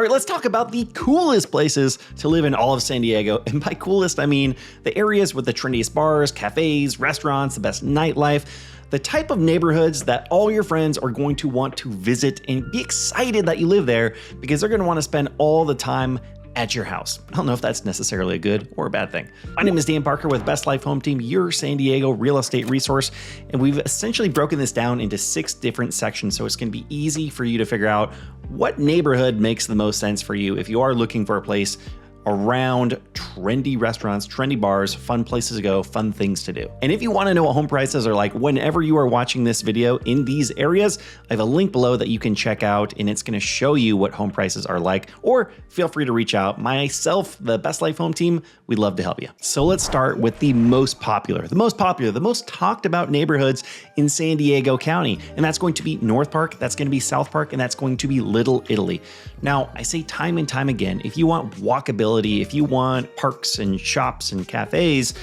All right, let's talk about the coolest places to live in all of San Diego. And by coolest, I mean the areas with the trendiest bars, cafes, restaurants, the best nightlife, the type of neighborhoods that all your friends are going to want to visit and be excited that you live there because they're going to want to spend all the time at your house. I don't know if that's necessarily a good or a bad thing. My name is Dan Parker with Best Life Home Team, your San Diego real estate resource. And we've essentially broken this down into 6 different sections. So it's going to be easy for you to figure out what neighborhood makes the most sense for you if you are looking for a place around trendy restaurants, trendy bars, fun places to go, fun things to do. And if you want to know what home prices are like whenever you are watching this video in these areas, I have a link below that you can check out and it's going to show you what home prices are like, or feel free to reach out. Myself, the Best Life Home Team, we'd love to help you. So let's start with the most popular, the most talked about neighborhoods in San Diego County. And that's going to be North Park, that's going to be South Park, and that's going to be Little Italy. Now, I say time and time again, if you want walkability, if you want parks and shops and cafes,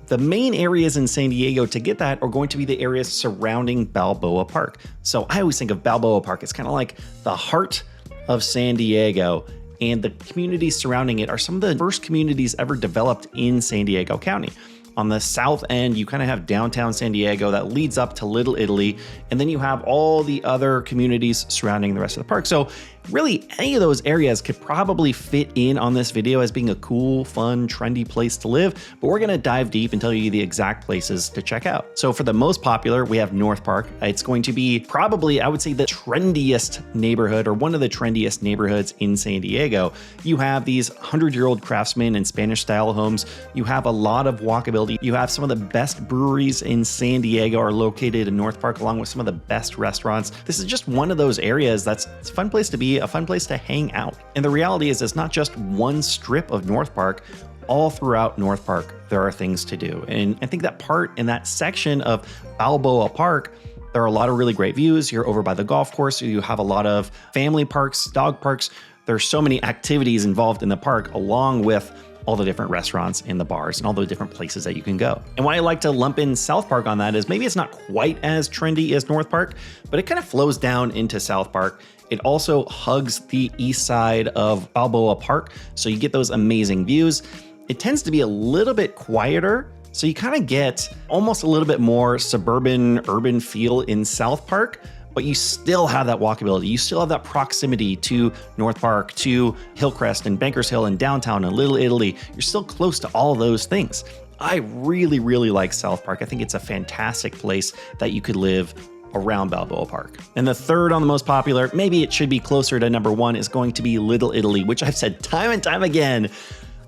the main areas in San Diego to get that are going to be the areas surrounding Balboa Park. So I always think of Balboa Park, it's kind of like the heart of San Diego, and the communities surrounding it are some of the first communities ever developed in San Diego County. On the south end, you kind of have downtown San Diego that leads up to Little Italy, and then you have all the other communities surrounding the rest of the park. So really, any of those areas could probably fit in on this video as being a cool, fun, trendy place to live, but we're gonna dive deep and tell you the exact places to check out. So for the most popular, we have North Park. It's going to be probably, I would say, the trendiest neighborhood, or one of the trendiest neighborhoods in San Diego. You have these 100-year-old craftsman and Spanish-style homes. You have a lot of walkability. You have some of the best breweries in San Diego are located in North Park, along with some of the best restaurants. This is just one of those areas it's a fun place to be, a fun place to hang out. And the reality is it's not just one strip of North Park. All throughout North Park, there are things to do. And I think that part in that section of Balboa Park, there are a lot of really great views. You're over by the golf course. You have a lot of family parks, dog parks. There's so many activities involved in the park, along with all the different restaurants and the bars and all the different places that you can go. And why I like to lump in South Park on that is maybe it's not quite as trendy as North Park, but it kind of flows down into South Park. It also hugs the east side of Balboa Park, so you get those amazing views. It tends to be a little bit quieter, so you kind of get almost a little bit more suburban, urban feel in South Park, but you still have that walkability. You still have that proximity to North Park, to Hillcrest and Bankers Hill and downtown and Little Italy. You're still close to all those things. I really, really like South Park. I think it's a fantastic place that you could live around Balboa Park. And the third on the most popular, maybe it should be closer to number 1, is going to be Little Italy, which I've said time and time again,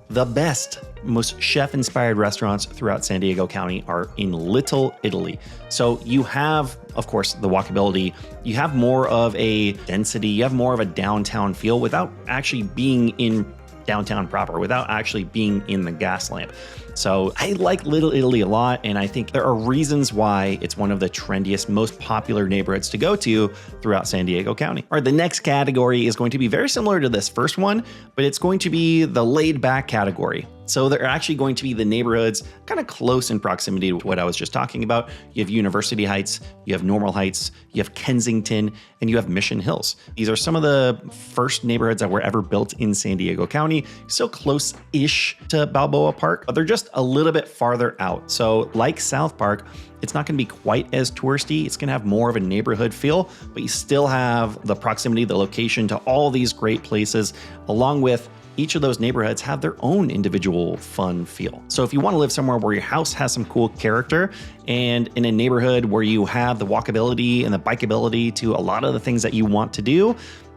the best, most chef-inspired restaurants throughout San Diego County are in Little Italy. So you have, of course, the walkability, you have more of a density, you have more of a downtown feel without actually being in downtown proper, without actually being in the gas lamp. So I like Little Italy a lot, and I think there are reasons why it's one of the trendiest, most popular neighborhoods to go to throughout San Diego County. All right, the next category is going to be very similar to this first one, but it's going to be the laid back category. So they're actually going to be the neighborhoods kind of close in proximity to what I was just talking about. You have University Heights, you have Normal Heights, you have Kensington, and you have Mission Hills. These are some of the first neighborhoods that were ever built in San Diego County, so close-ish to Balboa Park, but they're just a little bit farther out. So like South Park, it's not going to be quite as touristy. It's going to have more of a neighborhood feel, but you still have the proximity, the location to all these great places, along with each of those neighborhoods have their own individual fun feel. So if you want to live somewhere where your house has some cool character, and in a neighborhood where you have the walkability and the bikeability to a lot of the things that you want to do,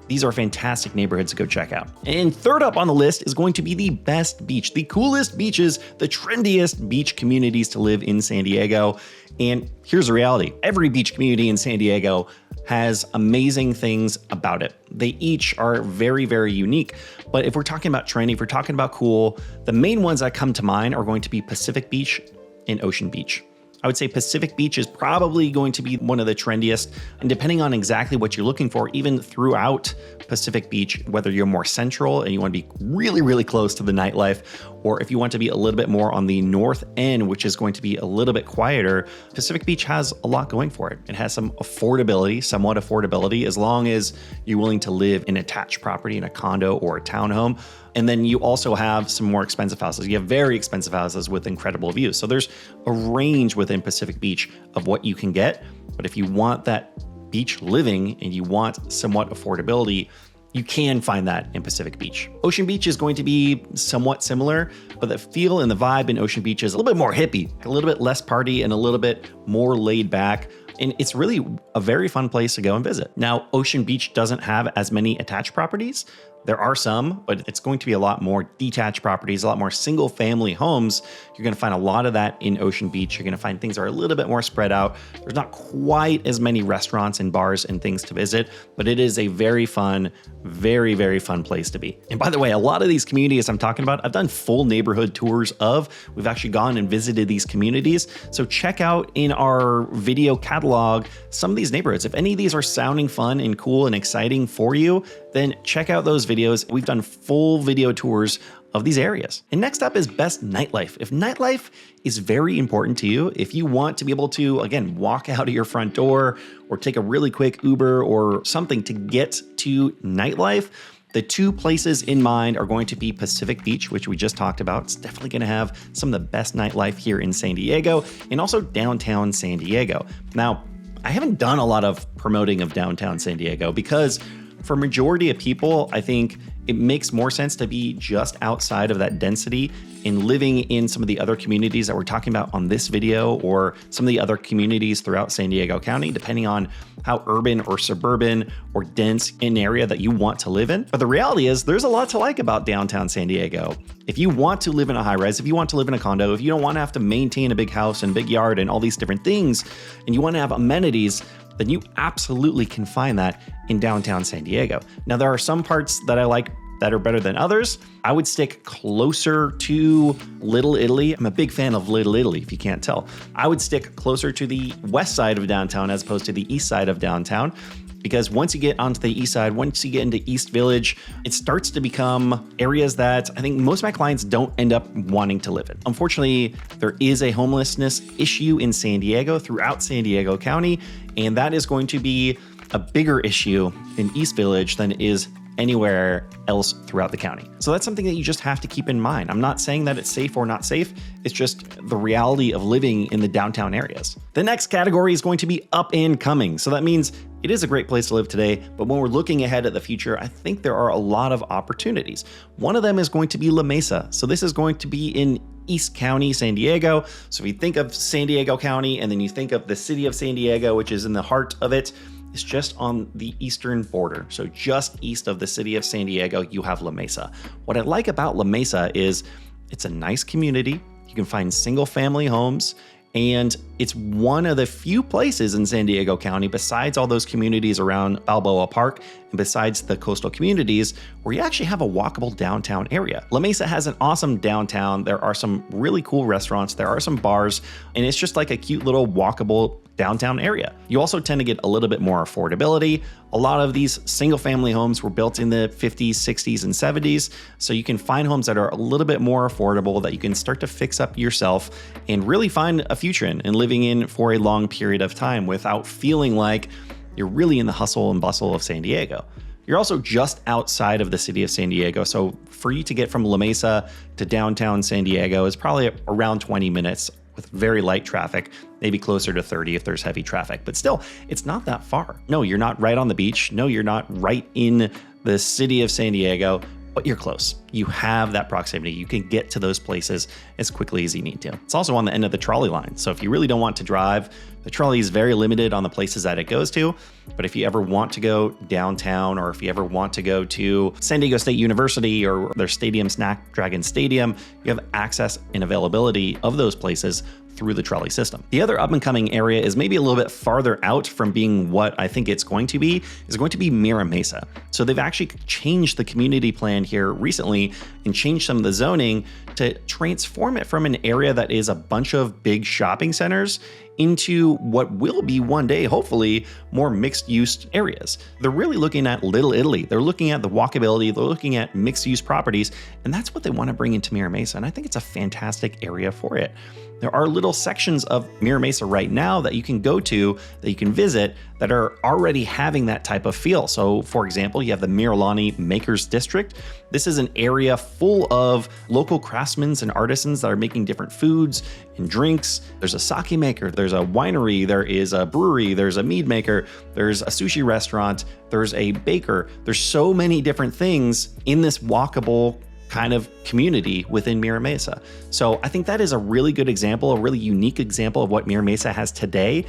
these are fantastic neighborhoods to go check out. And third up on the list is going to be the best beach, the coolest beaches, the trendiest beach communities to live in San Diego. And here's the reality. Every beach community in San Diego has amazing things about it. They each are very, very unique. But if we're talking about trendy, if we're talking about cool, the main ones that come to mind are going to be Pacific Beach and Ocean Beach. I would say Pacific Beach is probably going to be one of the trendiest, and depending on exactly what you're looking for, even throughout Pacific Beach, whether you're more central and you want to be really, really close to the nightlife, Or if you want to be a little bit more on the north end, which is going to be a little bit quieter, Pacific Beach has a lot going for it. It has some affordability, somewhat affordability, as long as you're willing to live in an attached property in a condo or a townhome. And then you also have some more expensive houses. You have very expensive houses with incredible views. So there's a range within Pacific Beach of what you can get. But if you want that beach living and you want somewhat affordability, you can find that in Pacific Beach. Ocean Beach is going to be somewhat similar, but the feel and the vibe in Ocean Beach is a little bit more hippie, a little bit less party, and a little bit more laid back. And it's really a very fun place to go and visit. Now, Ocean Beach doesn't have as many attached properties. There are some, but it's going to be a lot more detached properties, a lot more single family homes. You're going to find a lot of that in Ocean Beach. You're going to find things are a little bit more spread out. There's not quite as many restaurants and bars and things to visit, but it is a very fun, very, very fun place to be. And by the way, a lot of these communities I'm talking about, I've done full neighborhood tours of. We've actually gone and visited these communities. So check out in our video catalog some of these neighborhoods. If any of these are sounding fun and cool and exciting for you, then check out those videos. We've done full video tours of these areas. And next up is best nightlife. If nightlife is very important to you, if you want to be able to, again, walk out of your front door or take a really quick Uber or something to get to nightlife, the two places in mind are going to be Pacific Beach, which we just talked about. It's definitely going to have some of the best nightlife here in San Diego, and also downtown San Diego. Now, I haven't done a lot of promoting of downtown San Diego because for majority of people, I think it makes more sense to be just outside of that density and living in some of the other communities that we're talking about on this video, or some of the other communities throughout San Diego County, depending on how urban or suburban or dense an area that you want to live in. But the reality is there's a lot to like about downtown San Diego. If you want to live in a high rise, if you want to live in a condo, if you don't want to have to maintain a big house and big yard and all these different things, and you want to have amenities, then you absolutely can find that in downtown San Diego. Now, there are some parts that I like that are better than others. I would stick closer to Little Italy. I'm a big fan of Little Italy, if you can't tell. I would stick closer to the west side of downtown as opposed to the east side of downtown, because once you get onto the east side, once you get into East Village, it starts to become areas that I think most of my clients don't end up wanting to live in. Unfortunately, there is a homelessness issue in San Diego, throughout San Diego County, and that is going to be a bigger issue in East Village than it is anywhere else throughout the county. So that's something that you just have to keep in mind. I'm not saying that it's safe or not safe. It's just the reality of living in the downtown areas. The next category is going to be up and coming. So that means it is a great place to live today, but when we're looking ahead at the future, I think there are a lot of opportunities. One of them is going to be La Mesa. So this is going to be in East County, San Diego. So if you think of San Diego County and then you think of the city of San Diego, which is in the heart of it, it's just on the eastern border. So just east of the city of San Diego, you have La Mesa. What I like about La Mesa is it's a nice community. You can find single family homes, and it's one of the few places in San Diego County, besides all those communities around Balboa Park and besides the coastal communities, where you actually have a walkable downtown area. La Mesa has an awesome downtown. There are some really cool restaurants. There are some bars, and it's just like a cute little walkable downtown area. You also tend to get a little bit more affordability. A lot of these single family homes were built in the 50s, 60s, and 70s. So you can find homes that are a little bit more affordable that you can start to fix up yourself and really find a future in and living in for a long period of time without feeling like you're really in the hustle and bustle of San Diego. You're also just outside of the city of San Diego. So for you to get from La Mesa to downtown San Diego is probably around 20 minutes with very light traffic, maybe closer to 30 if there's heavy traffic, but still, it's not that far. No, you're not right on the beach. No, you're not right in the city of San Diego, but you're close. You have that proximity. You can get to those places as quickly as you need to. It's also on the end of the trolley line. So if you really don't want to drive, the trolley is very limited on the places that it goes to. But if you ever want to go downtown, or if you ever want to go to San Diego State University or their stadium, Snapdragon Stadium, you have access and availability of those places through the trolley system. The other up and coming area is maybe a little bit farther out from being what I think it's going to be, is going to be Mira Mesa. So they've actually changed the community plan here recently and changed some of the zoning to transform it from an area that is a bunch of big shopping centers into what will be one day, hopefully, more mixed-use areas. They're really looking at Little Italy. They're looking at the walkability. They're looking at mixed-use properties, and that's what they want to bring into Mira Mesa, and I think it's a fantastic area for it. There are little sections of Mira Mesa right now that you can go to, that you can visit, that are already having that type of feel. So, for example, you have the Miralani Makers District. This is an area full of local craftsmen and artisans that are making different foods and drinks. There's a sake maker, there's a winery, there is a brewery, there's a mead maker, there's a sushi restaurant, there's a baker. There's so many different things in this walkable kind of community within Mira Mesa. So I think that is a really good example, a really unique example of what Mira Mesa has today.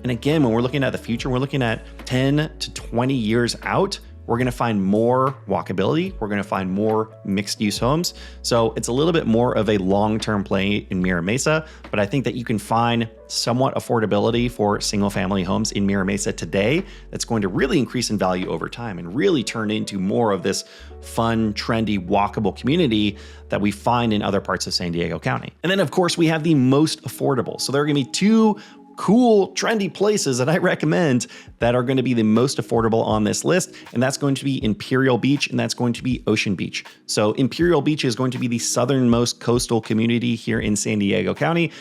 And again, when we're looking at the future, we're looking at 10 to 20 years out, we're going to find more walkability. We're going to find more mixed use homes. So it's a little bit more of a long-term play in Mira Mesa, but I think that you can find somewhat affordability for single family homes in Mira Mesa today that's going to really increase in value over time and really turn into more of this fun, trendy, walkable community that we find in other parts of San Diego County. And then of course we have the most affordable. So there are going to be two cool, trendy places that I recommend that are going to be the most affordable on this list. And that's going to be Imperial Beach and that's going to be Ocean Beach. So Imperial Beach is going to be the southernmost coastal community here in San Diego County.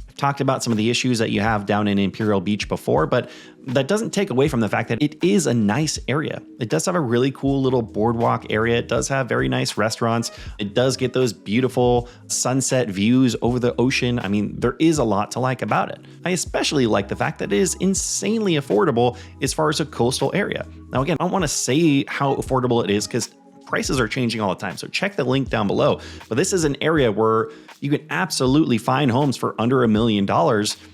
I've talked about some of the issues that you have down in Imperial Beach before, but that doesn't take away from the fact that it is a nice area. It does have a really cool little boardwalk area. It does have very nice restaurants. It does get those beautiful sunset views over the ocean. I mean, there is a lot to like about it. I especially like the fact that it is insanely affordable as far as a coastal area. Now, again, I don't want to say how affordable it is because prices are changing all the time. So check the link down below. But this is an area where you can absolutely find homes for under $1 million.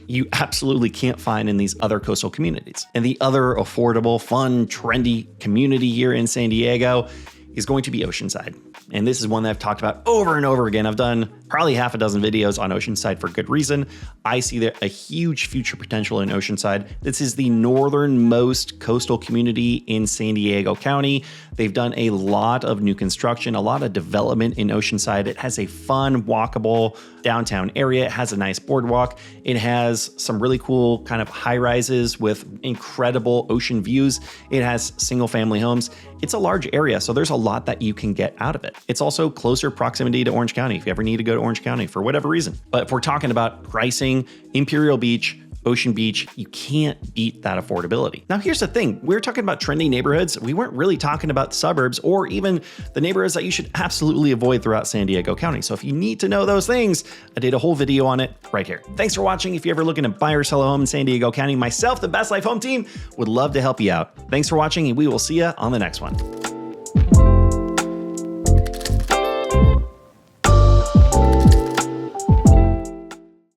You absolutely can't find in these other coastal communities. And the other affordable, fun, trendy community here in San Diego is going to be Oceanside. And this is one that I've talked about over and over again. I've done probably half a dozen videos on Oceanside for good reason. I see there a huge future potential in Oceanside. This is the northernmost coastal community in San Diego County. They've done a lot of new construction, a lot of development in Oceanside. It has a fun, walkable downtown area. It has a nice boardwalk. It has some really cool kind of high rises with incredible ocean views. It has single family homes. It's a large area, so there's a lot that you can get out of it. It's also closer proximity to Orange County if you ever need to go to Orange County for whatever reason. But if we're talking about pricing, Imperial Beach, Ocean Beach, you can't beat that affordability. Now, here's the thing. We're talking about trendy neighborhoods. We weren't really talking about suburbs or even the neighborhoods that you should absolutely avoid throughout San Diego County. So if you need to know those things, I did a whole video on it right here. Thanks for watching. If you're ever looking to buy or sell a home in San Diego County, myself, the Best Life Home Team, would love to help you out. Thanks for watching, and we will see you on the next one.